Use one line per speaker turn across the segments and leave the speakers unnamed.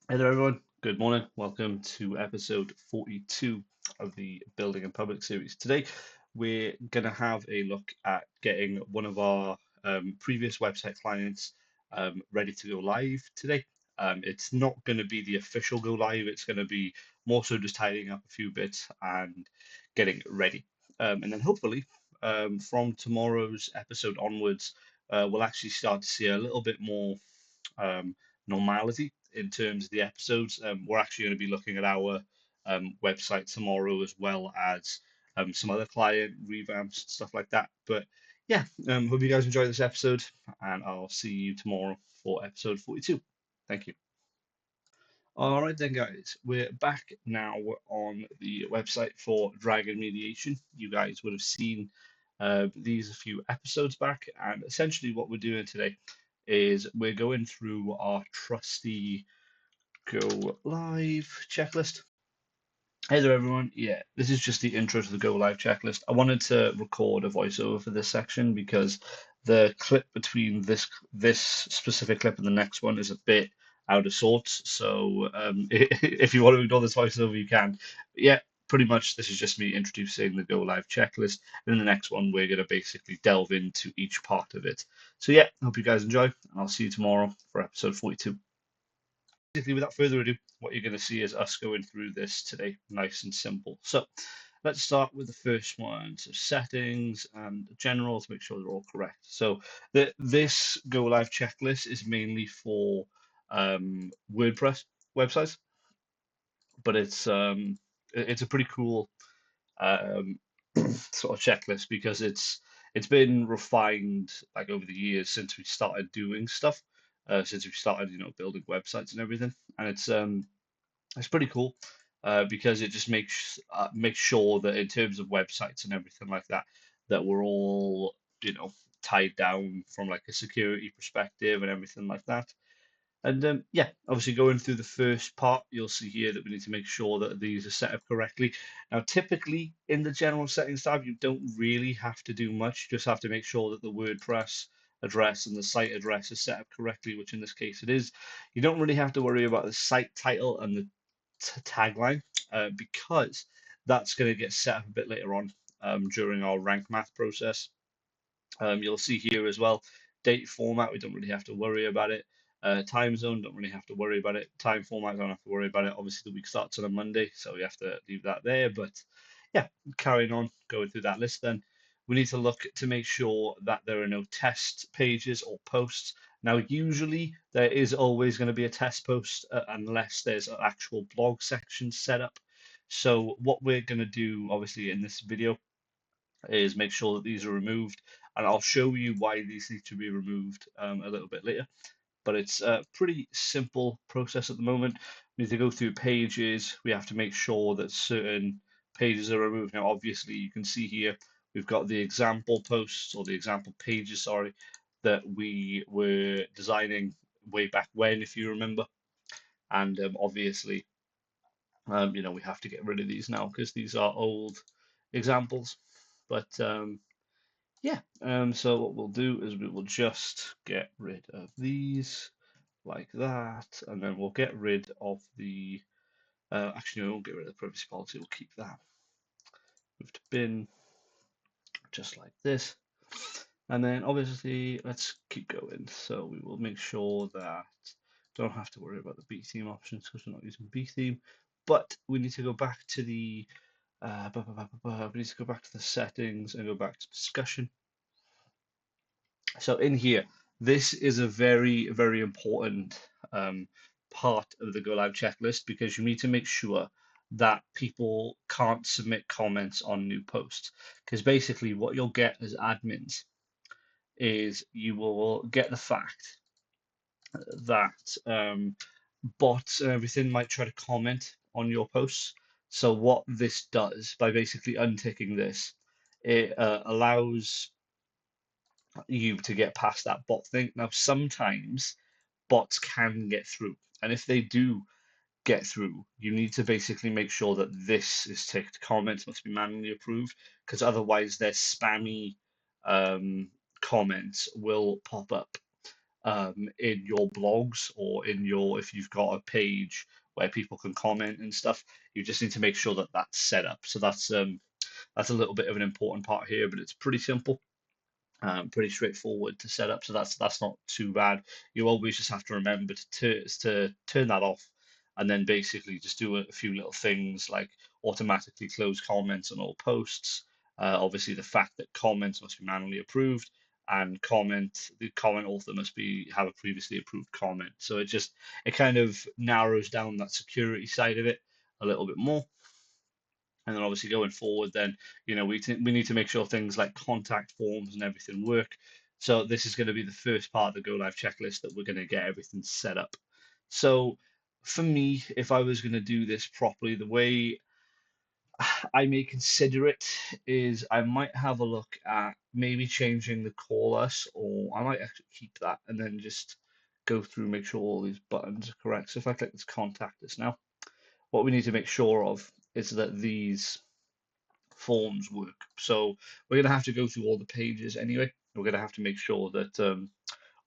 Hey there, everyone. Good morning. Welcome to episode 42 of the Building and Public series. Today, we're going to have a look at getting one of our previous website clients ready to go live today. It's not going to be the official go live, it's going to be more so just tidying up a few bits and getting it ready. And then hopefully, from tomorrow's episode onwards, we'll actually start to see a little bit more. Normality in terms of the episodes. We're actually going to be looking at our website tomorrow as well as some other client revamps, stuff like that. But yeah, hope you guys enjoy this episode, and I'll see you tomorrow for episode 42. Thank you. All right, then, guys, we're back now on the website for Dragon Mediation. You guys would have seen these a few episodes back, and essentially what we're doing today is we're going through our trusty go live checklist. Hey there, everyone. Yeah, this is just the intro to the go live checklist. I wanted to record a voiceover for this section because the clip between this specific clip and the next one is a bit out of sorts. So if you want to ignore this voiceover, you can. But yeah, pretty much this is just me introducing the go live checklist. And in the next one, we're going to basically delve into each part of it. So yeah, hope you guys enjoy, and I'll see you tomorrow for episode 42. Basically, without further ado, what you're going to see is us going through this today, nice and simple. So let's start with the first one. So settings and general to make sure they're all correct. So this go live checklist is mainly for WordPress websites, but it's a pretty cool um, sort of checklist because it's been refined like over the years since we started doing stuff, since we started building websites and everything, and it's pretty cool because it just makes sure that in terms of websites and everything like that, that we're all tied down from like a security perspective and everything like that. And yeah, obviously going through the first part, you'll see here that we need to make sure that these are set up correctly. Now, typically in the general settings tab, you don't really have to do much. You just have to make sure that the WordPress address and the site address is set up correctly, which in this case it is. You don't really have to worry about the site title and the tagline because that's going to get set up a bit later on during our rank math process. You'll see here as well, date format, we don't really have to worry about it. Time zone, don't really have to worry about it. Time format, don't have to worry about it. Obviously, the week starts on a Monday, so we have to leave that there. But yeah, carrying on, going through that list then. We need to look to make sure that there are no test pages or posts. Now, usually there is always going to be a test post unless there's an actual blog section set up. So what we're going to do, obviously, in this video is make sure that these are removed, and I'll show you why these need to be removed a little bit later. But it's a pretty simple process at the moment. We need to go through pages. We have to make sure that certain pages are removed. Now, obviously, you can see here we've got the example posts or the example pages, sorry, that we were designing way back when, if you remember. And obviously, we have to get rid of these now because these are old examples. But yeah, so what we'll do is we will just get rid of these like that, and then we'll get rid of the, actually, no, we won't get rid of the privacy policy, we'll keep that. Move to bin, just like this. And then obviously, let's keep going. So we will make sure that don't have to worry about the B theme options because we're not using B theme, but we need to go back to the, we need to go back to the settings and go back to discussion. So in here, this is a very, very important part of the Go Live checklist because you need to make sure that people can't submit comments on new posts. Because basically what you'll get as admins is you will get the fact that bots and everything might try to comment on your posts. So what this does by basically unticking this, it allows you to get past that bot thing. Now, sometimes bots can get through, and if they do get through, you need to basically make sure that this is ticked. Comments must be manually approved because otherwise their spammy comments will pop up. in your blogs or in your if you've got a page where people can comment and stuff. You just need to make sure that that's set up. So that's a little bit of an important part here, but it's pretty simple. Pretty straightforward to set up, so that's not too bad. You always just have to remember to turn that off, and then basically just do a few little things like automatically close comments on all posts. Obviously, the fact that comments must be manually approved, and the comment author must be have a previously approved comment. So it kind of narrows down that security side of it a little bit more. And then obviously going forward, then we need to make sure things like contact forms and everything work. So this is going to be the first part of the go live checklist that we're going to get everything set up. So for me, if I was going to do this properly, the way I may consider it is I might have a look at maybe changing the call us, or I might actually keep that and then just go through, make sure all these buttons are correct. So if I click this contact us now, what we need to make sure of is that these forms work. So we're going to have to go through all the pages anyway. We're going to have to make sure that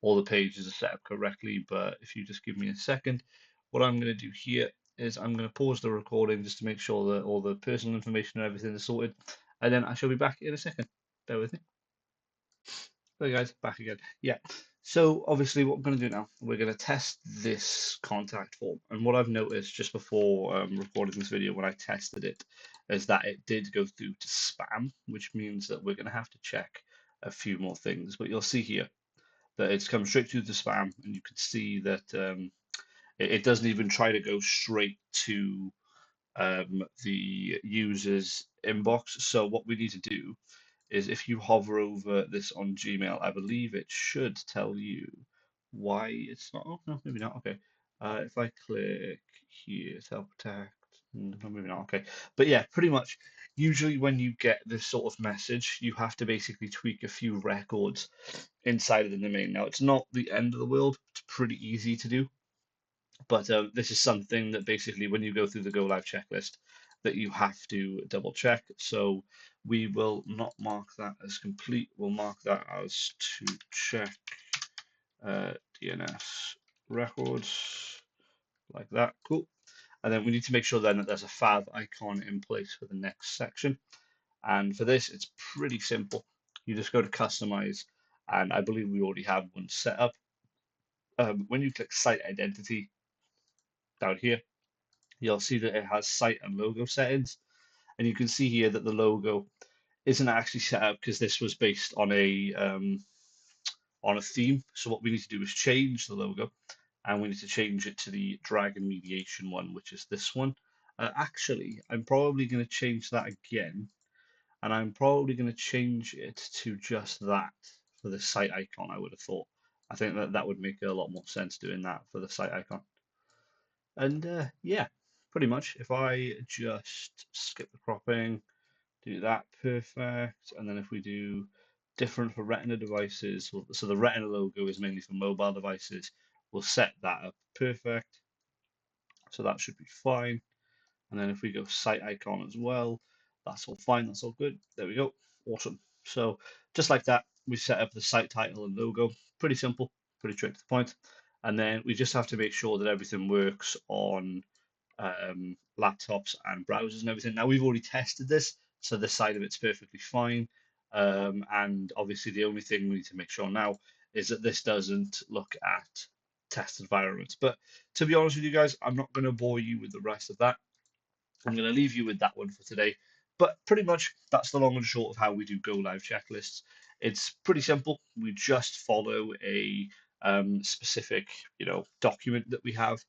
all the pages are set up correctly. But if you just give me a second, what I'm going to do here is I'm going to pause the recording just to make sure that all the personal information and everything is sorted. And then I shall be back in a second. Bear with me. Hey guys, back again. Yeah. So obviously what we're going to do now, we're going to test this contact form. And what I've noticed just before recording this video when I tested it is that it did go through to spam, which means that we're going to have to check a few more things. But you'll see here that it's come straight through the spam, and you can see that it doesn't even try to go straight to the user's inbox. So what we need to do is if you hover over this on Gmail, I believe it should tell you why it's not. Oh, no, maybe not. Okay. If I click here, self protect, no, maybe not. Okay. But yeah, pretty much, usually when you get this sort of message, you have to basically tweak a few records inside of the domain. Now, it's not the end of the world. It's pretty easy to do. But this is something that basically, when you go through the go live checklist, that you have to double check. So we will not mark that as complete. We'll mark that as to check DNS records like that. Cool. And then we need to make sure then that there's a fav icon in place for the next section. And for this, it's pretty simple. You just go to customize, and I believe we already have one set up. When you click site identity down here, you'll see that it has site and logo settings. And you can see here that the logo isn't actually set up because this was based on a theme. So what we need to do is change the logo, and we need to change it to the Dragon Mediation one, which is this one. Actually, I'm probably going to change that again, and I'm probably going to change it to just that for the site icon, I would have thought. I think that that would make a lot more sense doing that for the site icon. And yeah, pretty much if I just skip the cropping, do that, perfect. And then if we do different for Retina devices, so the Retina logo is mainly for mobile devices, we'll set that up perfect. So that should be fine. And then if we go site icon as well, that's all fine, that's all good. There we go, awesome. So just like that, we set up the site title and logo. Pretty simple, pretty straight to the point. And then we just have to make sure that everything works on laptops and browsers and everything. Now we've already tested this, so this side of it's perfectly fine. And obviously the only thing we need to make sure now is that this doesn't look at test environments. But to be honest with you guys, I'm not going to bore you with the rest of that. I'm going to leave you with that one for today. But pretty much that's the long and short of how we do go live checklists. It's pretty simple. We just follow a specific, document that we have,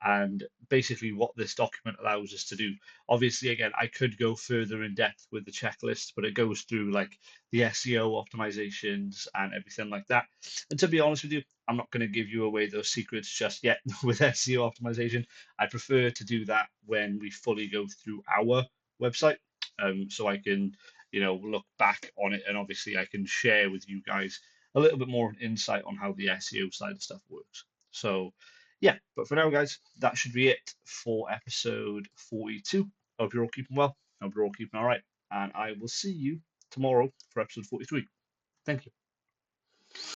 and basically what this document allows us to do. Obviously, again, I could go further in depth with the checklist, but it goes through like the SEO optimizations and everything like that. And to be honest with you, I'm not going to give you away those secrets just yet with SEO optimization. I prefer to do that when we fully go through our website, so I can, look back on it, and obviously I can share with you guys a little bit more insight on how the SEO side of stuff works. So, yeah, but for now, guys, that should be it for episode 42. Hope you're all keeping well. Hope you're all keeping all right, and I will see you tomorrow for episode 43. Thank you.